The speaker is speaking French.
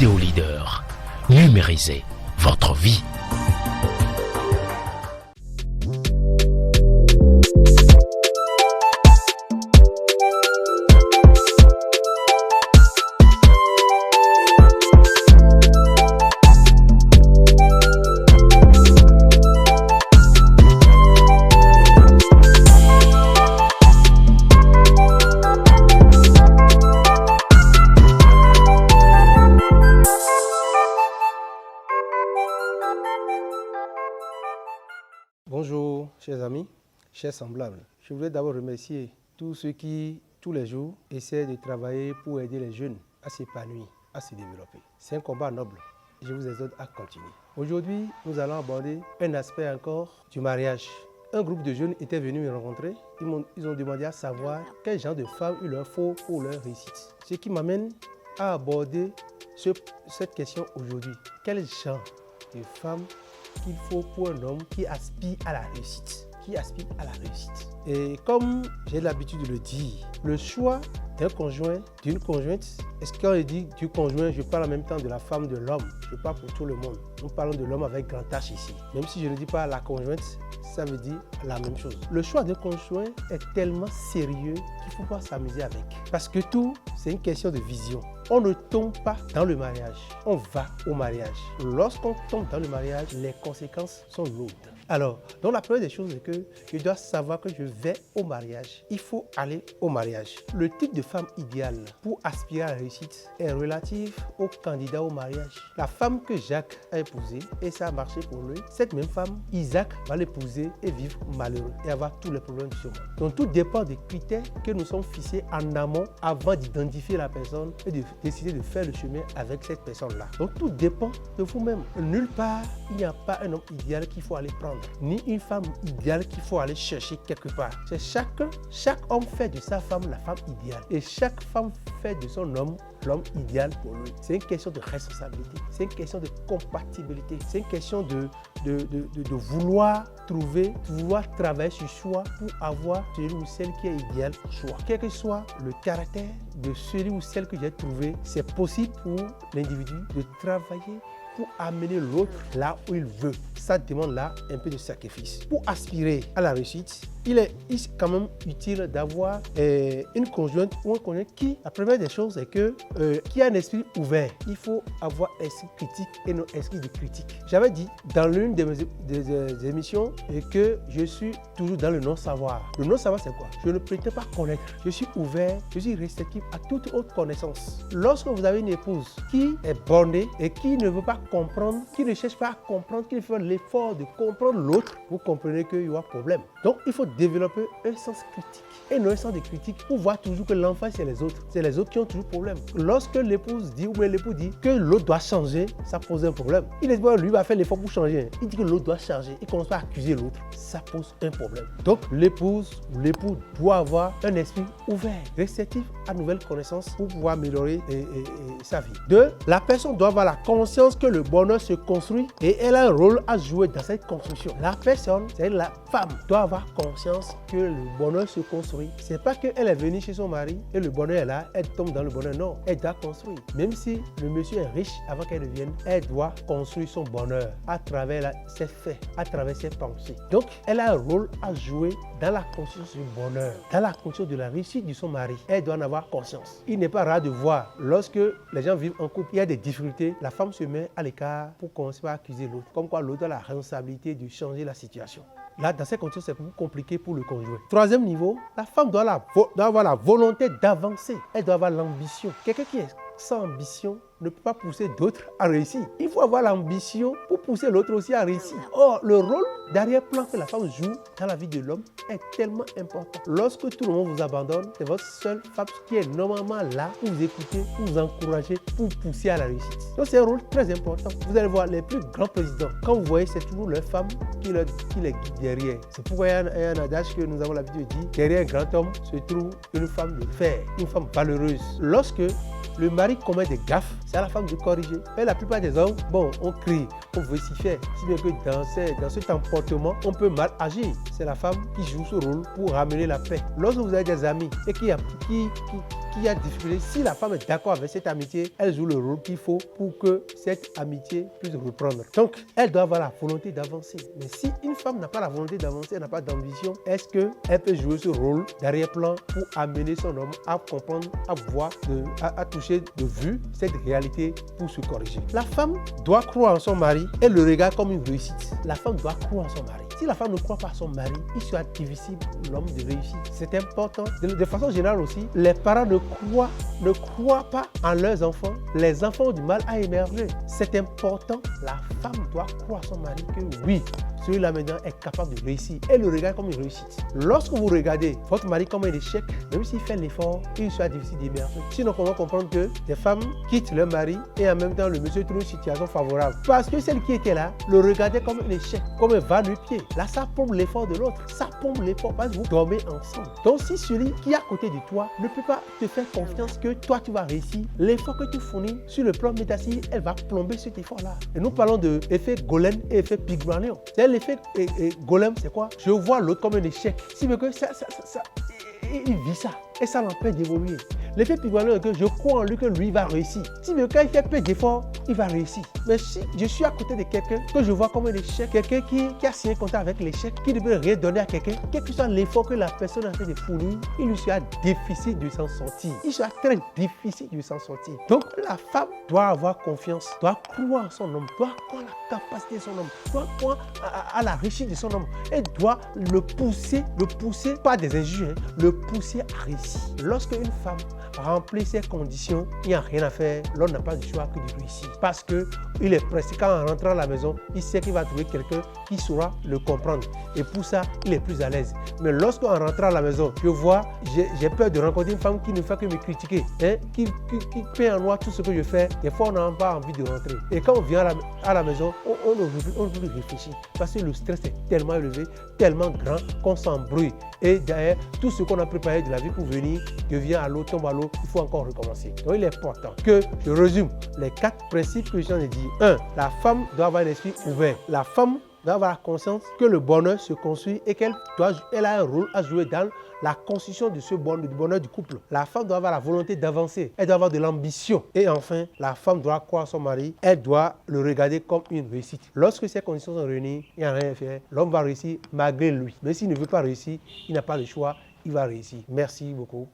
Vidéo Leader. Numérisez votre vie. Bonjour, chers amis, chers semblables. Je voudrais d'abord remercier tous ceux qui, tous les jours, essaient de travailler pour aider les jeunes à s'épanouir, à se développer. C'est un combat noble. Je vous exhorte à continuer. Aujourd'hui, nous allons aborder un aspect encore du mariage. Un groupe de jeunes était venu me rencontrer. Ils ont demandé à savoir quel genre de femmes il leur faut pour leur réussite. Ce qui m'amène à aborder cette question aujourd'hui. Quel genre de femme qu'il faut pour un homme qui aspire à la réussite. Et comme j'ai l'habitude de le dire, le choix d'un conjoint, d'une conjointe, est-ce qu'on dit du conjoint, je parle en même temps de la femme, de l'homme, je parle pour tout le monde. Nous parlons de l'homme avec grand H ici. Même si je ne dis pas la conjointe, ça veut dire la même chose. Le choix d'un conjoint est tellement sérieux qu'il ne faut pas s'amuser avec. Parce que tout, c'est une question de vision. On ne tombe pas dans le mariage, on va au mariage. Lorsqu'on tombe dans le mariage, les conséquences sont lourdes. Alors, donc la première des choses est que je dois savoir que je vais au mariage. Il faut aller au mariage. Le type de femme idéale pour aspirer à la réussite est relatif au candidat au mariage. La femme que Jacques a épousée, et ça a marché pour lui, cette même femme, Isaac va l'épouser et vivre malheureux et avoir tous les problèmes du monde. Donc tout dépend des critères que nous sommes fixés en amont avant d'identifier la personne et de décider de faire le chemin avec cette personne-là. Donc tout dépend de vous-même. Nulle part, il n'y a pas un homme idéal qu'il faut aller prendre, ni une femme idéale qu'il faut aller chercher quelque part. C'est chaque homme fait de sa femme la femme idéale et chaque femme fait de son homme l'homme idéal pour lui. C'est une question de responsabilité, c'est une question de compatibilité, c'est une question de vouloir trouver, vouloir travailler sur soi pour avoir celui ou celle qui est idéal pour soi. Quel que soit le caractère de celui ou celle que j'ai trouvé, c'est possible pour l'individu de travailler pour amener l'autre là où il veut. Ça demande là un peu de sacrifice. Pour aspirer à la réussite, il est quand même utile d'avoir une conjointe ou un conjoint qui, la première des choses, est que qui a un esprit ouvert. Il faut avoir esprit critique et non esprit de critique. J'avais dit dans l'une des émissions que je suis toujours dans le non-savoir. Le non-savoir, c'est quoi? Je ne prétends pas connaître. Je suis ouvert, je suis réceptif à toute autre connaissance. Lorsque vous avez une épouse qui est bornée et qui ne veut pas comprendre, qui ne cherche pas à comprendre, qui fait l'effort de comprendre l'autre, vous comprenez qu'il y aura problème. Donc, il faut développer un sens critique et non un sens de critique pour voir toujours que l'enfant, c'est les autres. C'est les autres qui ont toujours problème. Lorsque l'épouse dit ou bien l'époux dit que l'autre doit changer, ça pose un problème. Il est lui va faire l'effort pour changer. Il dit que l'autre doit changer. Il commence pas à accuser l'autre. Ça pose un problème. Donc, l'épouse ou l'époux doit avoir un esprit ouvert, réceptif à nouvelles connaissances pour pouvoir améliorer sa vie. 2. La personne doit avoir la conscience que le bonheur se construit et elle a un rôle à jouer dans cette construction. La personne, c'est-à-dire la femme, doit avoir conscience que le bonheur se construit. C'est pas qu'elle est venue chez son mari et le bonheur est là, elle tombe dans le bonheur. Non, elle doit construire. Même si le monsieur est riche avant qu'elle revienne, elle doit construire son bonheur à travers ses faits, à travers ses pensées. Donc, elle a un rôle à jouer dans la conscience du bonheur, dans la conscience de la réussite de son mari. Elle doit en avoir conscience. Il n'est pas rare de voir, lorsque les gens vivent en couple, il y a des difficultés, la femme se met à l'écart pour commencer à accuser l'autre. Comme quoi l'autre a la responsabilité de changer la situation. Là, dans ces conditions, c'est plus compliqué pour le conjoint. Troisième niveau, la femme doit avoir la volonté d'avancer. Elle doit avoir l'ambition. Quelqu'un qui est sans ambition ne peut pas pousser d'autres à réussir. Il faut avoir l'ambition pour pousser l'autre aussi à réussir. Or, le rôle d'arrière-plan que la femme joue dans la vie de l'homme est tellement important. Lorsque tout le monde vous abandonne, c'est votre seule femme qui est normalement là pour vous écouter, pour vous encourager, pour vous pousser à la réussite. Donc, c'est un rôle très important. Vous allez voir, les plus grands présidents, quand vous voyez, c'est toujours leur femme qui les guide derrière. C'est pourquoi il y a un adage que nous avons l'habitude de dire, derrière un grand homme se trouve une femme de fer, une femme valeureuse. Lorsque le mari commet des gaffes, c'est à la femme de corriger. Et la plupart des hommes, bon, on crie, on vocifère. Si bien que dans ce comportement, on peut mal agir. C'est la femme qui joue ce rôle pour ramener la paix. Lorsque vous avez des amis et qui qu'il y a difficulté, si la femme est d'accord avec cette amitié, elle joue le rôle qu'il faut pour que cette amitié puisse reprendre. Donc, elle doit avoir la volonté d'avancer. Mais si une femme n'a pas la volonté d'avancer, elle n'a pas d'ambition, est-ce qu'elle peut jouer ce rôle d'arrière-plan pour amener son homme à comprendre, à voir, à toucher de vue cette réalité pour se corriger? La femme doit croire en son mari et le regarde comme une réussite. La femme doit croire en son mari. Si la femme ne croit pas à son mari, il sera difficile pour l'homme de réussir. C'est important. De façon générale aussi, les parents ne croient pas en leurs enfants. Les enfants ont du mal à émerger. C'est important. La femme doit croire à son mari que oui, celui-là maintenant est capable de réussir et le regarde comme une réussite. Lorsque vous regardez votre mari comme un échec, même s'il fait l'effort, il sera difficile d'émerger. Sinon, comment comprendre que des femmes quittent leur mari et en même temps le monsieur trouve une situation favorable? Parce que celle qui était là le regardait comme un échec, comme un va-nu-pied. Là, ça pompe l'effort de l'autre. Ça pompe l'effort parce que vous dormez ensemble. Donc, si celui qui est à côté de toi ne peut pas te faire confiance que toi, tu vas réussir, l'effort que tu fournis sur le plan métaphysique, elle va plomber cet effort-là. Et nous parlons de effet Golem et effet Pygmalion. C'est l'effet Golem, c'est quoi? Je vois l'autre comme un échec. Si veut que ça, il vit ça et ça l'empêche d'évoluer. L'effet Pygmalion est que je crois en lui que lui va réussir. Si mais quand il fait peu d'efforts, il va réussir. Mais si je suis à côté de quelqu'un que je vois comme un échec, quelqu'un qui a signé un contrat avec l'échec, qui ne peut rien donner à quelqu'un, quel que soit l'effort que la personne a fait de fournir, il lui sera difficile de s'en sortir. Il sera très difficile de s'en sortir. Donc la femme doit avoir confiance, doit croire en son homme, doit croire à la capacité de son homme, doit croire à la réussite de son homme et doit le pousser pas des injures, le pousser à réussir. Lorsque une femme remplit ces conditions, il n'y a rien à faire. L'homme n'a pas de choix que de réussir. Parce qu'il est pressé. Quand en rentrant à la maison, il sait qu'il va trouver quelqu'un qui saura le comprendre. Et pour ça, il est plus à l'aise. Mais lorsqu'en rentrant à la maison, je vois, j'ai peur de rencontrer une femme qui ne fait que me critiquer, hein, qui peint en noir tout ce que je fais. Des fois, on n'a pas envie de rentrer. Et quand on vient à la maison, on ne peut plus réfléchir. Parce que le stress est tellement élevé, tellement grand qu'on s'embrouille. Et derrière, tout ce qu'on a préparé de la vie pour venir devient à l'eau, tombe à l'eau, il faut encore recommencer. Donc il est important que je résume les 4 principes que j'en ai dit. 1. La femme doit avoir un esprit ouvert. La femme doit avoir la conscience que le bonheur se construit et qu'elle a un rôle à jouer dans la construction de ce bonheur, du bonheur du couple. La femme doit avoir la volonté d'avancer. Elle doit avoir de l'ambition. Et enfin, la femme doit croire à son mari. Elle doit le regarder comme une réussite. Lorsque ces conditions sont réunies, il n'y a rien à faire. L'homme va réussir malgré lui. Mais s'il ne veut pas réussir, il n'a pas le choix. Il va réussir. Merci beaucoup.